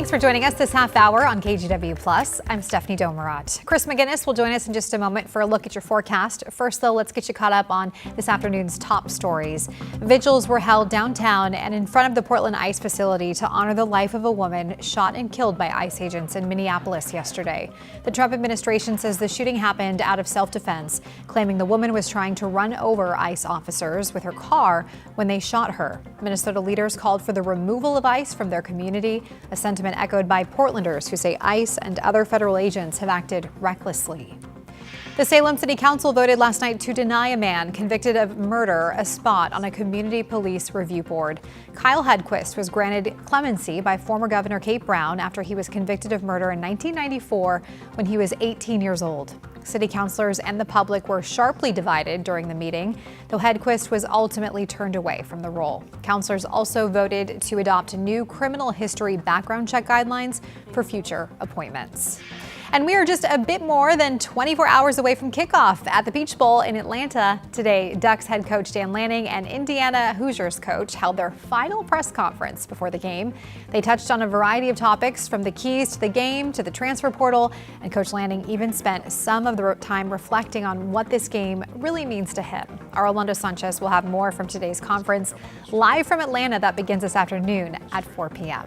Thanks for joining us this half hour on KGW+. I'm Stephanie Domerat. Chris McGinnis will join us in just a moment for a look at your forecast. First, though, let's get you caught up on this afternoon's top stories. Vigils were held downtown and in front of the Portland ICE facility to honor the life of a woman shot and killed by ICE agents in Minneapolis yesterday. The Trump administration says the shooting happened out of self-defense, claiming the woman was trying to run over ICE officers with her car when they shot her. Minnesota leaders called for the removal of ICE from their community, a sentiment echoed by Portlanders who say ICE and other federal agents have acted recklessly. The Salem City Council voted last night to deny a man convicted of murder a spot on a community police review board. Kyle Hedquist was granted clemency by former Governor Kate Brown after he was convicted of murder in 1994 when he was 18 years old. City councilors and the public were sharply divided during the meeting, though Hedquist was ultimately turned away from the role. Councilors also voted to adopt new criminal history background check guidelines for future appointments. And we are just a bit more than 24 hours away from kickoff at the Peach Bowl in Atlanta. Today, Ducks head coach Dan Lanning and Indiana Hoosiers coach held their final press conference before the game. They touched on a variety of topics from the keys to the game to the transfer portal, and Coach Lanning even spent some of the time reflecting on what this game really means to him. Our Orlando Sanchez will have more from today's conference live from Atlanta that begins this afternoon at 4 p.m.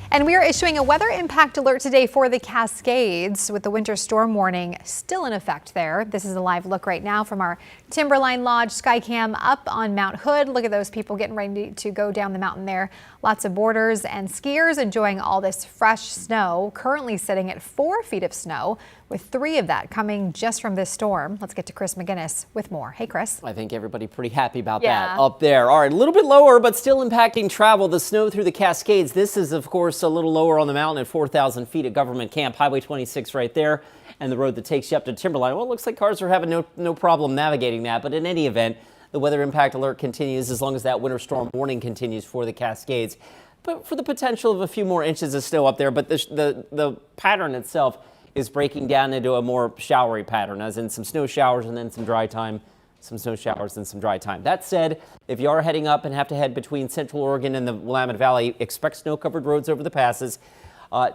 And we are issuing a weather impact alert today for the Cascades with the winter storm warning still in effect there. This is a live look right now from our Timberline Lodge Skycam up on Mount Hood. Look at those people getting ready to go down the mountain there. Lots of boarders and skiers enjoying all this fresh snow, currently sitting at 4 feet of snow, with 3 of that coming just from this storm. Let's get to Chris McGinnis with more. Hey, Chris. I think everybody pretty happy about that up there. All right, a little bit lower, but still impacting travel. The snow through the Cascades. This is, of course, a little lower on the mountain at 4,000 feet at Government Camp. Highway 26 right there, and the road that takes you up to Timberline. Well, it looks like cars are having no problem navigating that, but in any event, the weather impact alert continues as long as that winter storm warning continues for the Cascades. But for the potential of a few more inches of snow up there, but the pattern itself is breaking down into a more showery pattern, as in some snow showers and then some dry time, some snow showers and some dry time. That said, if you are heading up and have to head between Central Oregon and the Willamette Valley, expect snow-covered roads over the passes.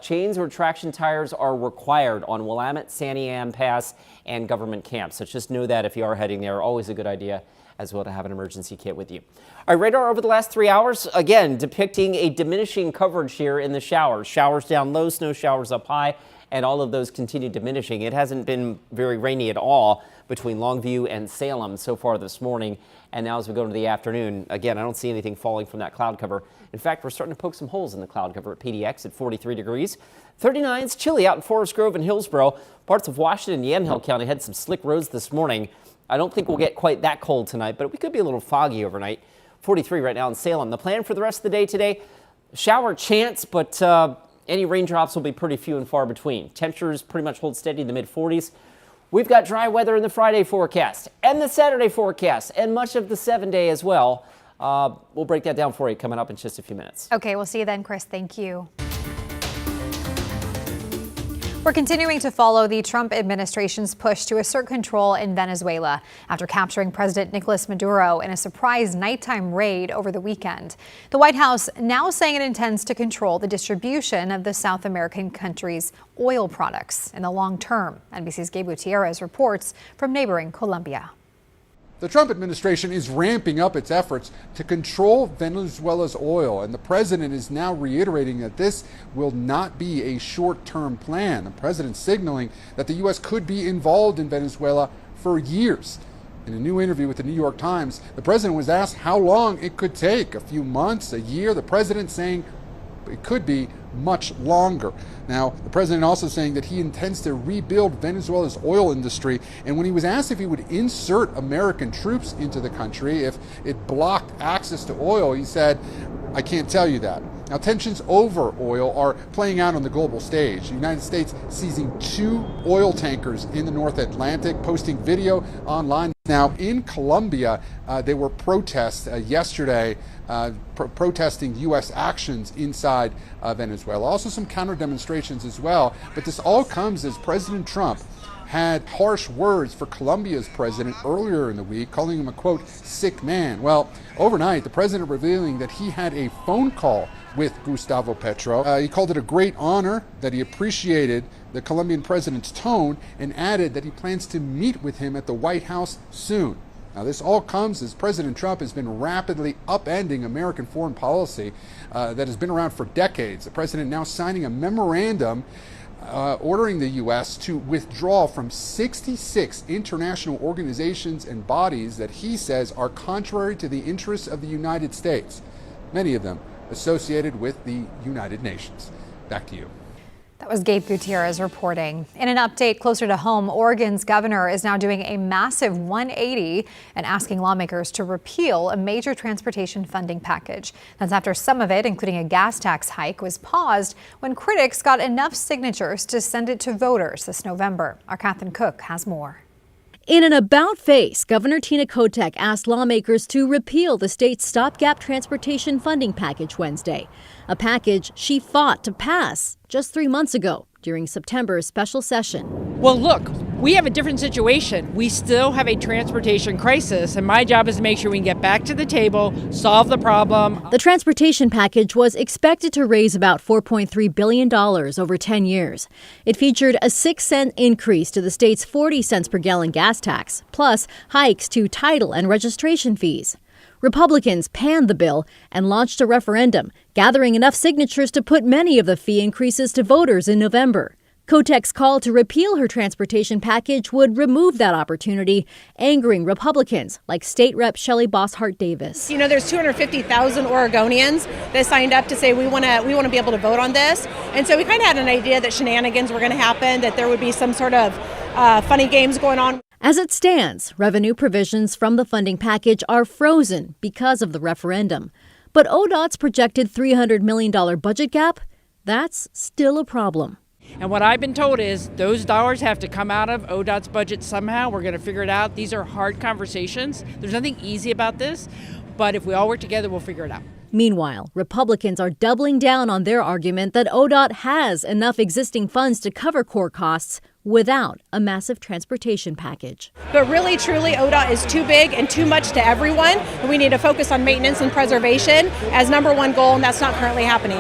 Chains or traction tires are required on Willamette, Santiam Pass, and Government Camp. So just know that if you are heading there, always a good idea as well to have an emergency kit with you. All right, radar over the last 3 hours, again, depicting a diminishing coverage here in the showers. Showers down low, snow showers up high, and all of those continue diminishing. It hasn't been very rainy at all between Longview and Salem so far this morning. And now as we go into the afternoon, again, I don't see anything falling from that cloud cover. In fact, we're starting to poke some holes in the cloud cover at PDX at 43 degrees. 39 is chilly out in Forest Grove and Hillsborough. Parts of Washington and Yamhill County had some slick roads this morning. I don't think we'll get quite that cold tonight, but we could be a little foggy overnight. 43 right now in Salem. The plan for the rest of the day today, shower chance, but any raindrops will be pretty few and far between. Temperatures pretty much hold steady in the mid-40s. We've got dry weather in the Friday forecast and the Saturday forecast and much of the 7-day as well. We'll break that down for you coming up in just a few minutes. Okay, we'll see you then, Chris. Thank you. We're continuing to follow the Trump administration's push to assert control in Venezuela after capturing President Nicolas Maduro in a surprise nighttime raid over the weekend. The White House now saying it intends to control the distribution of the South American country's oil products in the long term. NBC's Gabe Gutierrez reports from neighboring Colombia. The Trump administration is ramping up its efforts to control Venezuela's oil, and the president is now reiterating that this will not be a short-term plan. The president signaling that the U.S. could be involved in Venezuela for years. In a new interview with the New York Times, the president was asked how long it could take, a few months, a year. The president saying it could be much longer. Now, the president also saying that he intends to rebuild Venezuela's oil industry, and when he was asked if he would insert American troops into the country if it blocked access to oil, he said, "I can't tell you that." Now, tensions over oil are playing out on the global stage. The United States seizing 2 oil tankers in the North Atlantic, posting video online. Now, in Colombia, there were protests yesterday protesting U.S. actions inside Venezuela. Also some counter demonstrations as well. But this all comes as President Trump had harsh words for Colombia's president earlier in the week, calling him a, quote, sick man. Well, overnight, the president revealing that he had a phone call with Gustavo Petro. He called it a great honor, that he appreciated the Colombian president's tone, and added that he plans to meet with him at the White House soon. Now, this all comes as President Trump has been rapidly upending American foreign policy that has been around for decades. The president now signing a memorandum ordering the U.S. to withdraw from 66 international organizations and bodies that he says are contrary to the interests of the United States, many of them associated with the United Nations. Back to you. That was Gabe Gutierrez reporting. In an update closer to home, Oregon's governor is now doing a massive 180 and asking lawmakers to repeal a major transportation funding package. That's after some of it, including a gas tax hike, was paused when critics got enough signatures to send it to voters this November. Our Catherine Cook has more. In an about-face, Governor Tina Kotek asked lawmakers to repeal the state's stopgap transportation funding package Wednesday, a package she fought to pass just 3 months ago during September's special session. Well, look, we have a different situation. We still have a transportation crisis, and my job is to make sure we can get back to the table, solve the problem. The transportation package was expected to raise about $4.3 billion over 10 years. It featured a 6-cent increase to the state's 40 cents per gallon gas tax, plus hikes to title and registration fees. Republicans panned the bill and launched a referendum, gathering enough signatures to put many of the fee increases to voters in November. Kotek's call to repeal her transportation package would remove that opportunity, angering Republicans like State Rep Shelley Bosshart Davis. You know, there's 250,000 Oregonians that signed up to say we want to be able to vote on this. And so we kind of had an idea that shenanigans were going to happen, that there would be some sort of funny games going on. As it stands, revenue provisions from the funding package are frozen because of the referendum. But ODOT's projected $300 million budget gap, that's still a problem. And what I've been told is those dollars have to come out of ODOT's budget somehow. We're going to figure it out. These are hard conversations. There's nothing easy about this, but if we all work together, we'll figure it out. Meanwhile, Republicans are doubling down on their argument that ODOT has enough existing funds to cover core costs without a massive transportation package. But really, truly, ODOT is too big and too much to everyone. And we need to focus on maintenance and preservation as number one goal, and that's not currently happening.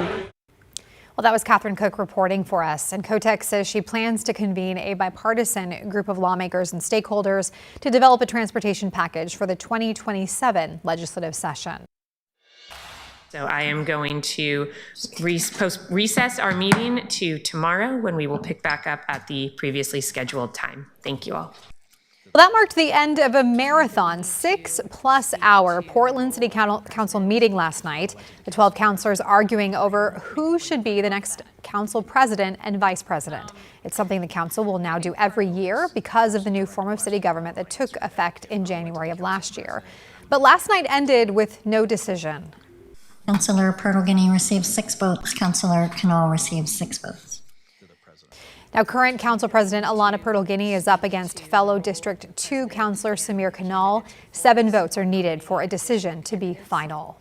Well, that was Catherine Cook reporting for us. And Kotek says she plans to convene a bipartisan group of lawmakers and stakeholders to develop a transportation package for the 2027 legislative session. So I am going to recess our meeting to tomorrow, when we will pick back up at the previously scheduled time. Thank you all. Well, that marked the end of a marathon 6+ hour Portland City Council meeting last night. The 12 councilors arguing over who should be the next council president and vice president. It's something the council will now do every year because of the new form of city government that took effect in January of last year. But last night ended with no decision. Councillor Pertolguini received 6 votes. Councillor Knoll received 6 votes. Now, current council president Alana Pertolguini is up against fellow District 2 councillor Samir Kanal. 7 votes are needed for a decision to be final.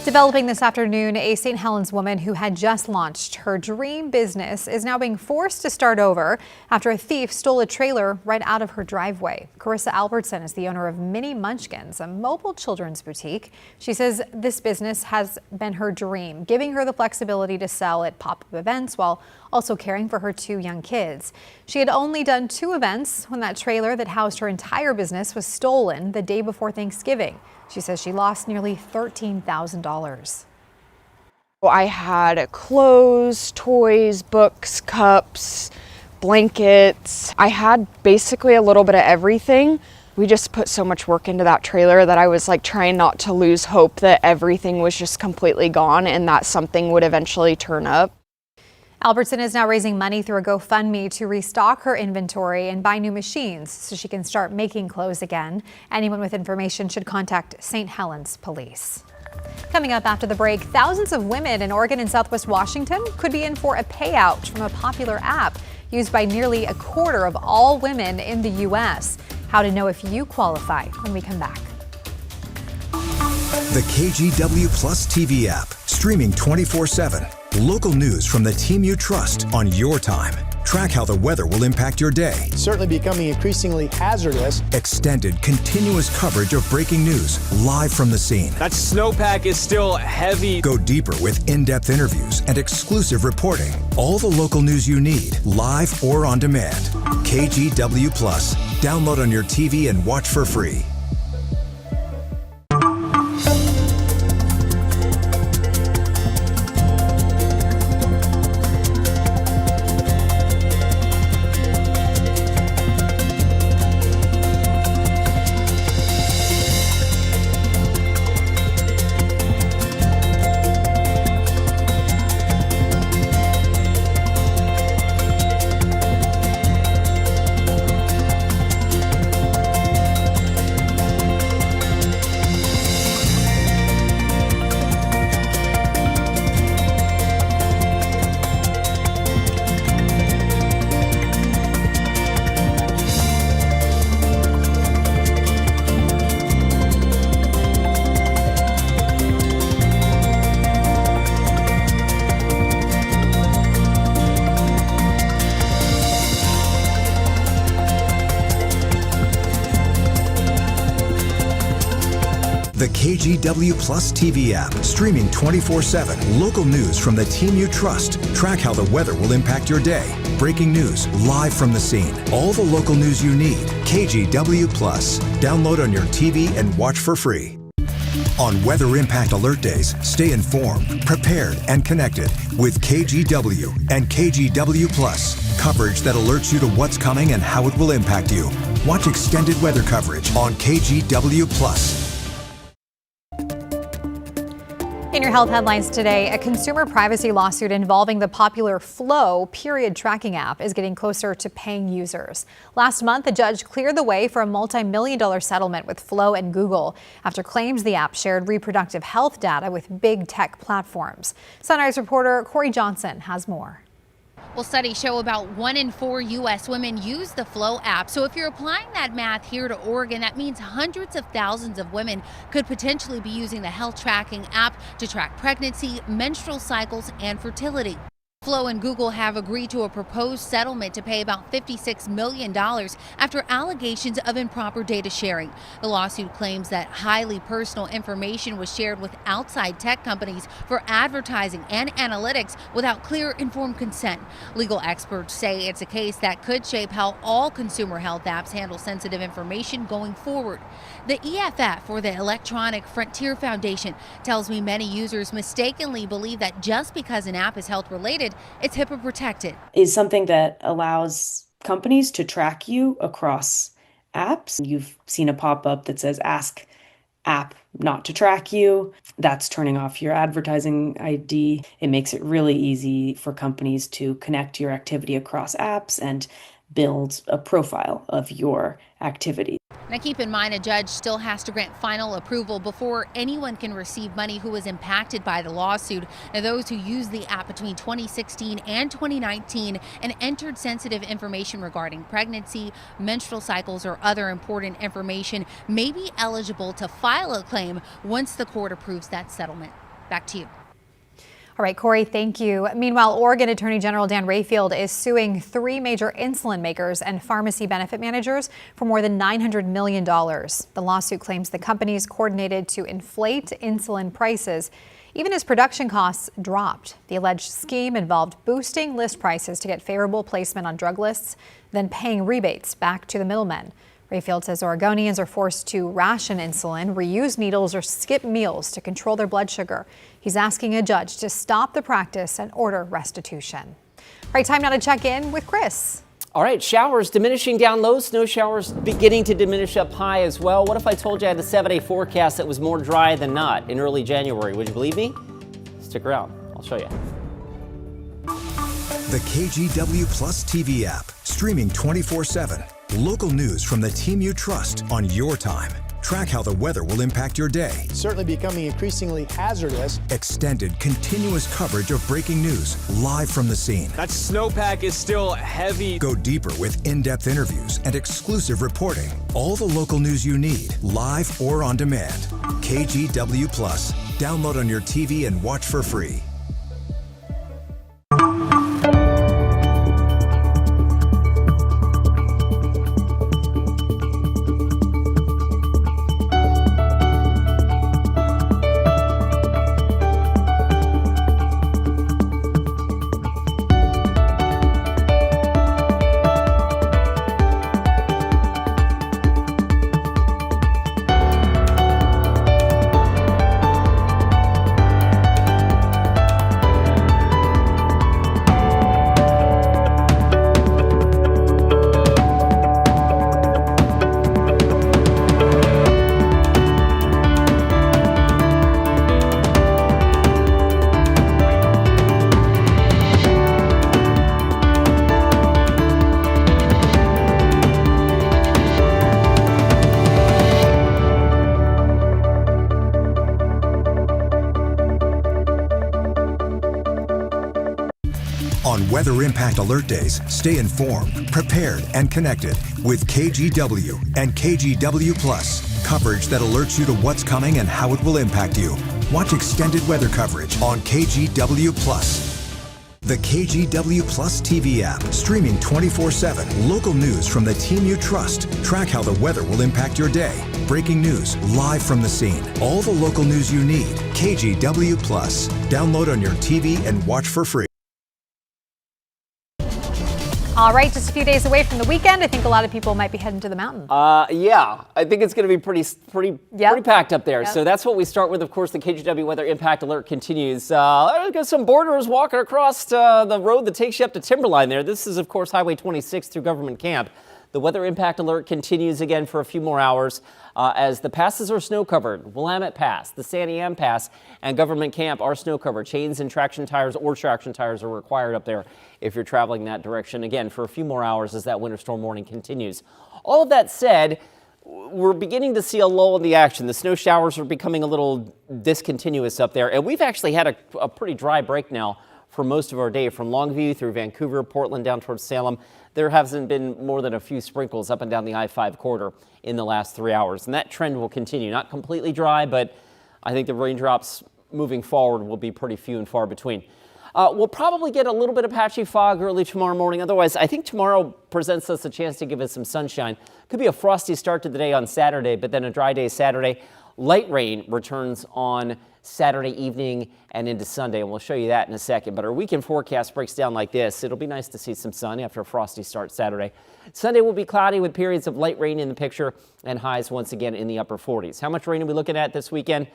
Developing this afternoon, a St. Helens woman who had just launched her dream business is now being forced to start over after a thief stole a trailer right out of her driveway. Carissa Albertson is the owner of Mini Munchkins, a mobile children's boutique. She says this business has been her dream, giving her the flexibility to sell at pop-up events while also caring for her 2 young kids. She had only done 2 events when that trailer that housed her entire business was stolen the day before Thanksgiving. She says she lost nearly $13,000. I had clothes, toys, books, cups, blankets. I had basically a little bit of everything. We just put so much work into that trailer that I was like trying not to lose hope that everything was just completely gone and that something would eventually turn up. Albertson is now raising money through a GoFundMe to restock her inventory and buy new machines so she can start making clothes again. Anyone with information should contact St. Helens Police. Coming up after the break, thousands of women in Oregon and Southwest Washington could be in for a payout from a popular app used by nearly a quarter of all women in the U.S. How to know if you qualify when we come back. The KGW Plus TV app, streaming 24/7. Local news from the team you trust on your time. Track how the weather will impact your day. Certainly becoming increasingly hazardous. Extended, continuous coverage of breaking news live from the scene. That snowpack is still heavy. Go deeper with in-depth interviews and exclusive reporting. All the local news you need, live or on demand. KGW Plus. Download on your TV and watch for free. The KGW Plus TV app, streaming 24/7. Local news from the team you trust. Track how the weather will impact your day. Breaking news live from the scene. All the local news you need. KGW Plus. Download on your TV and watch for free. On Weather Impact Alert Days, stay informed, prepared, and connected with KGW and KGW Plus. Coverage that alerts you to what's coming and how it will impact you. Watch extended weather coverage on KGW Plus. In your health headlines today, a consumer privacy lawsuit involving the popular Flow period tracking app is getting closer to paying users. Last month, a judge cleared the way for a multi-million-dollar settlement with Flow and Google after claims the app shared reproductive health data with big tech platforms. Sunrise reporter Corey Johnson has more. Well, studies show about 1 in 4 U.S. women use the Flow app. So if you're applying that math here to Oregon, that means hundreds of thousands of women could potentially be using the health tracking app to track pregnancy, menstrual cycles, and fertility. Flow and Google have agreed to a proposed settlement to pay about $56 million after allegations of improper data sharing. The lawsuit claims that highly personal information was shared with outside tech companies for advertising and analytics without clear, informed consent. Legal experts say it's a case that could shape how all consumer health apps handle sensitive information going forward. The EFF, or the Electronic Frontier Foundation, tells me many users mistakenly believe that just because an app is health related, it's HIPAA protected. Is something that allows companies to track you across apps. You've seen a pop-up that says ask app not to track you. That's turning off your advertising ID. It makes it really easy for companies to connect your activity across apps and build a profile of your activity. Now keep in mind, a judge still has to grant final approval before anyone can receive money who was impacted by the lawsuit. Now, those who used the app between 2016 and 2019 and entered sensitive information regarding pregnancy, menstrual cycles, or other important information may be eligible to file a claim once the court approves that settlement. Back to you. All right, Corey, thank you. Meanwhile, Oregon Attorney General Dan Rayfield is suing 3 major insulin makers and pharmacy benefit managers for more than $900 million. The lawsuit claims the companies coordinated to inflate insulin prices, even as production costs dropped. The alleged scheme involved boosting list prices to get favorable placement on drug lists, then paying rebates back to the middlemen. Rayfield says Oregonians are forced to ration insulin, reuse needles, or skip meals to control their blood sugar. He's asking a judge to stop the practice and order restitution. All right, time now to check in with Chris. All right, showers diminishing down low, snow showers beginning to diminish up high as well. What if I told you I had a 7-day forecast that was more dry than not in early January? Would you believe me? Stick around, I'll show you. The KGW Plus TV app, streaming 24/7. Local news from the team you trust on your time. Track how the weather will impact your day. Certainly becoming increasingly hazardous. Extended, continuous coverage of breaking news live from the scene. That snowpack is still heavy. Go deeper with in-depth interviews and exclusive reporting. All the local news you need, live or on demand. KGW Plus. Download on your TV and watch for free. weather impact alert days, stay informed, prepared, and connected with KGW and KGW Plus. Coverage that alerts you to what's coming and how it will impact you. Watch extended weather coverage on KGW Plus. The KGW Plus TV app, streaming 24/7. Local news from the team you trust. Track how the weather will impact your day. Breaking news live from the scene. All the local news you need. KGW Plus. Download on your TV and watch for free. All right, just a few days away from the weekend. I think a lot of people might be heading to the mountain. Yeah, I think it's going to be pretty packed up there. Yep. So that's what we start with. Of course, the KGW weather impact alert continues. There's got some borderers walking across the road that takes you up to Timberline there. This is, of course, Highway 26 through Government Camp. The weather impact alert continues again for a few more hours as the passes are snow covered. Willamette Pass, the Sandy Am Pass, and Government Camp are snow covered. Chains and traction tires are required up there if you're traveling that direction. Again, for a few more hours as that winter storm warning continues. All of that said, we're beginning to see a lull in the action. The snow showers are becoming a little discontinuous up there, and we've actually had a pretty dry break now for most of our day, from Longview through Vancouver, Portland, down towards Salem. There hasn't been more than a few sprinkles up and down the I-5 corridor in the last 3 hours, and that trend will continue. Not completely dry, but I think the raindrops moving forward will be pretty few and far between. We'll probably get a little bit of patchy fog early tomorrow morning. Otherwise, I think tomorrow presents us a chance to give us some sunshine. Could be a frosty start to the day on Saturday, but then a dry day Saturday. Light rain returns on Saturday evening and into Sunday, and we'll show you that in a second. But our weekend forecast breaks down like this. It'll be nice to see some sun after a frosty start Saturday. Sunday will be cloudy with periods of light rain in the picture and highs once again in the upper 40s. How much rain are we looking at this weekend?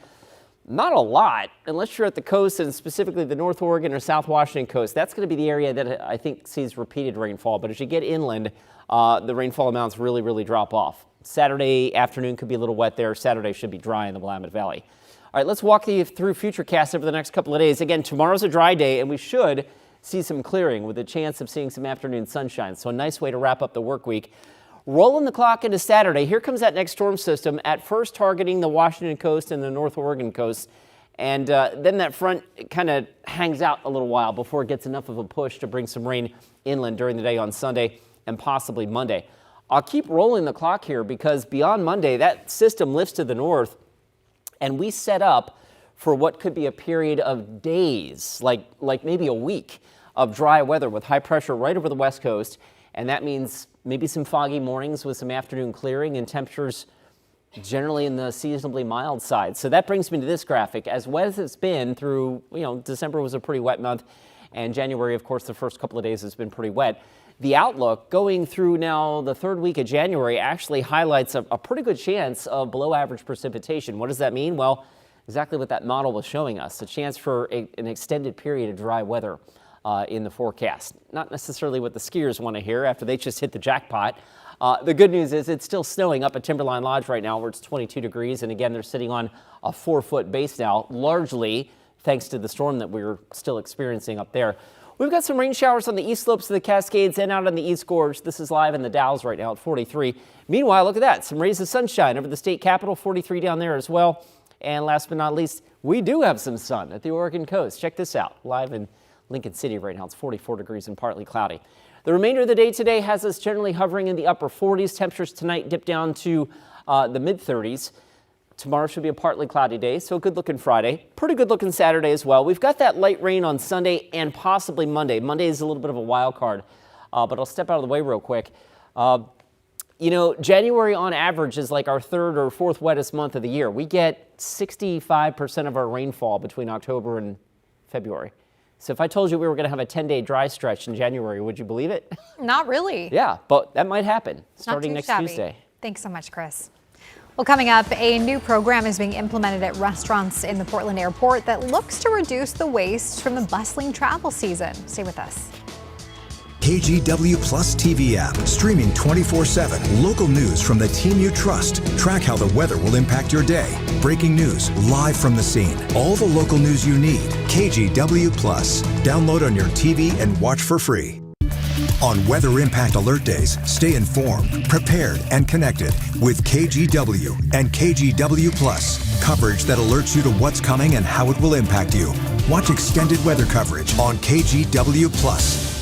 Not a lot, unless you're at the coast, and specifically the North Oregon or South Washington coast. That's going to be the area that I think sees repeated rainfall. But as you get inland, the rainfall amounts really drop off. Saturday afternoon could be a little wet there. Saturday should be dry in the Willamette Valley. All right, let's walk you through futurecasts over the next couple of days. Again, tomorrow's a dry day, and we should see some clearing with a chance of seeing some afternoon sunshine. So a nice way to wrap up the work week. Rolling the clock into Saturday, here comes that next storm system, at first targeting the Washington coast and the North Oregon coast. And then that front kind of hangs out a little while before it gets enough of a push to bring some rain inland during the day on Sunday and possibly Monday. I'll keep rolling the clock here because beyond Monday, that system lifts to the north, and we set up for what could be a period of days, like maybe a week of dry weather with high pressure right over the west coast. And that means maybe some foggy mornings with some afternoon clearing and temperatures generally in the seasonably mild side. So that brings me to this graphic. As wet as it's been through, December was a pretty wet month, and January, of course, the first couple of days has been pretty wet. The outlook going through now the third week of January actually highlights a pretty good chance of below average precipitation. What does that mean? Well, exactly what that model was showing us, a chance for an extended period of dry weather in the forecast. Not necessarily what the skiers want to hear after they just hit the jackpot. The good news is it's still snowing up at Timberline Lodge right now where it's 22 degrees. And again, they're sitting on a 4-foot base now, largely thanks to the storm that we're still experiencing up there. We've got some rain showers on the east slopes of the Cascades and out on the East Gorge. This is live in the Dalles right now at 43. Meanwhile, look at that. Some rays of sunshine over the state capitol, 43 down there as well. And last but not least, we do have some sun at the Oregon coast. Check this out. Live in Lincoln City right now. It's 44 degrees and partly cloudy. The remainder of the day today has us generally hovering in the upper 40s. Temperatures tonight dip down to the mid-30s. Tomorrow should be a partly cloudy day, so a good-looking Friday. Pretty good-looking Saturday as well. We've got that light rain on Sunday and possibly Monday. Monday is a little bit of a wild card, but I'll step out of the way real quick. January on average is like our third or fourth wettest month of the year. We get 65% of our rainfall between October and February. So if I told you we were going to have a 10-day dry stretch in January, would you believe it? Not really. Yeah, but that might happen starting next Tuesday. Thanks so much, Chris. Well, coming up, a new program is being implemented at restaurants in the Portland airport that looks to reduce the waste from the bustling travel season. Stay with us. KGW Plus TV app, streaming 24/7. Local news from the team you trust. Track how the weather will impact your day. Breaking news live from the scene. All the local news you need. KGW Plus. Download on your TV and watch for free. On weather impact alert days, stay informed, prepared, and connected with KGW and KGW Plus. Coverage that alerts you to what's coming and how it will impact you. Watch extended weather coverage on KGW Plus.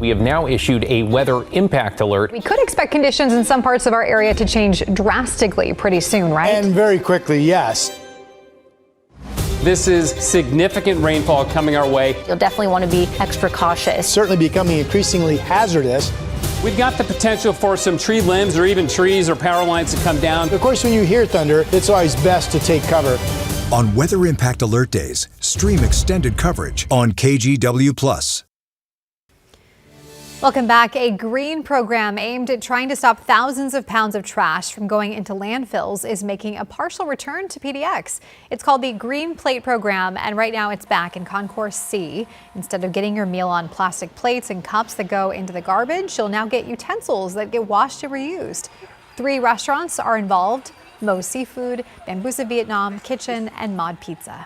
We have now issued a weather impact alert. We could expect conditions in some parts of our area to change drastically pretty soon, right? And very quickly, yes. This is significant rainfall coming our way. You'll definitely want to be extra cautious. Certainly becoming increasingly hazardous. We've got the potential for some tree limbs or even trees or power lines to come down. Of course, when you hear thunder, it's always best to take cover. On Weather Impact Alert Days, stream extended coverage on KGW+. Welcome back. A green program aimed at trying to stop thousands of pounds of trash from going into landfills is making a partial return to PDX. It's called the Green Plate Program, and right now it's back in Concourse C. Instead of getting your meal on plastic plates and cups that go into the garbage, you'll now get utensils that get washed and reused. 3 restaurants are involved: Mo's Seafood, Bambusa Vietnam Kitchen, and Mod Pizza.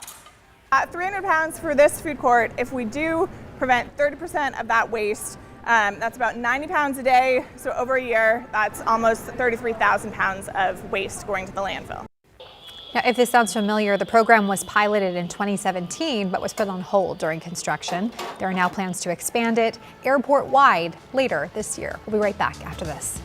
At 300 pounds for this food court, if we do prevent 30% of that waste, that's about 90 pounds a day, so over a year, that's almost 33,000 pounds of waste going to the landfill. Now, if this sounds familiar, the program was piloted in 2017, but was put on hold during construction. There are now plans to expand it airport-wide later this year. We'll be right back after this.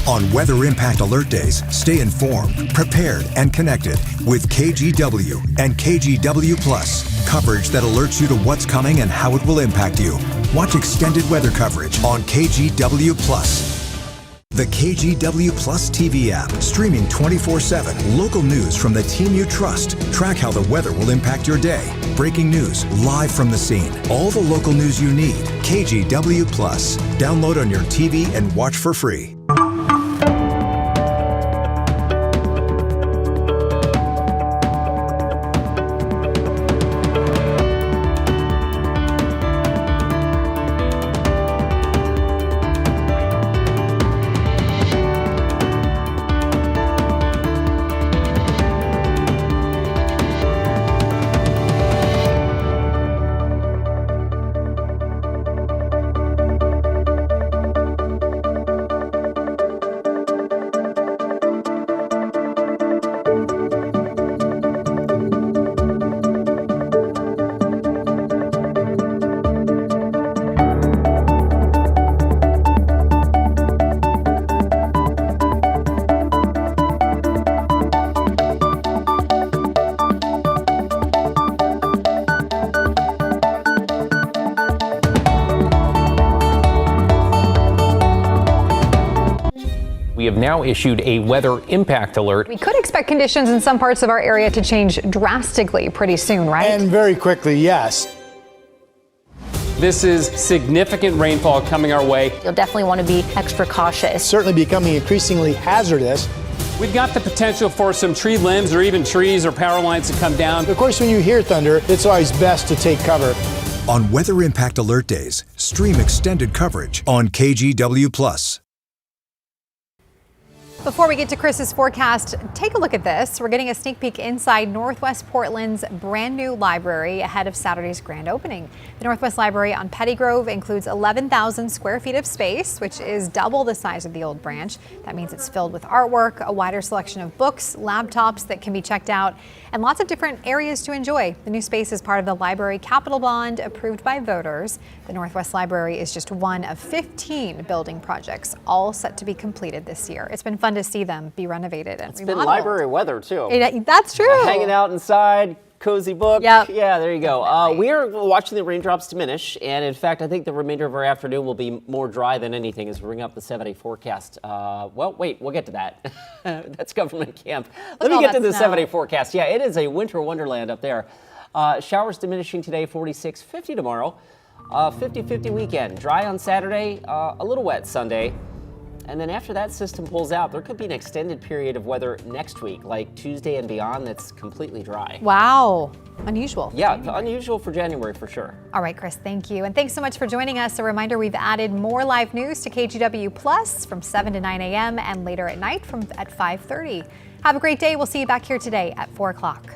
On Weather Impact Alert Days, stay informed, prepared, and connected with KGW and KGW+. Coverage that alerts you to what's coming and how it will impact you. Watch extended weather coverage on KGW+. The KGW Plus TV app, streaming 24/7. Local news from the team you trust. Track how the weather will impact your day. Breaking news live from the scene. All the local news you need. KGW Plus. Download on your TV and watch for free. We have now issued a weather impact alert. We could expect conditions in some parts of our area to change drastically pretty soon, right? And very quickly, yes. This is significant rainfall coming our way. You'll definitely want to be extra cautious. Certainly becoming increasingly hazardous. We've got the potential for some tree limbs or even trees or power lines to come down. Of course, when you hear thunder, it's always best to take cover. On Weather Impact Alert Days, stream extended coverage on KGW+. Before we get to Chris's forecast, take a look at this. We're getting a sneak peek inside Northwest Portland's brand new library ahead of Saturday's grand opening. The Northwest Library on Petty Grove includes 11,000 square feet of space, which is double the size of the old branch. That means it's filled with artwork, a wider selection of books, laptops that can be checked out, and lots of different areas to enjoy. The new space is part of the library capital bond approved by voters. The Northwest Library is just one of 15 building projects, all set to be completed this year. It's been fun to see them be renovated and remodeled. It's been library weather too. That's true. Hanging out inside, cozy book. Yep. Yeah, there you go. We are watching the raindrops diminish, and in fact, I think the remainder of our afternoon will be more dry than anything as we bring up the 7-day forecast. Well, wait, we'll get to that. That's government camp. Let me get to the 7-day forecast. Yeah, it is a winter wonderland up there. Showers diminishing today, 46, 50 tomorrow. 50-50 weekend. Dry on Saturday, a little wet Sunday. And then after that system pulls out, there could be an extended period of weather next week, like Tuesday and beyond, that's completely dry. Wow. Unusual. Yeah, unusual for January for sure. All right, Chris, thank you. And thanks so much for joining us. A reminder, we've added more live news to KGW Plus from 7 to 9 a.m. and later at night at 5:30. Have a great day. We'll see you back here today at 4 o'clock.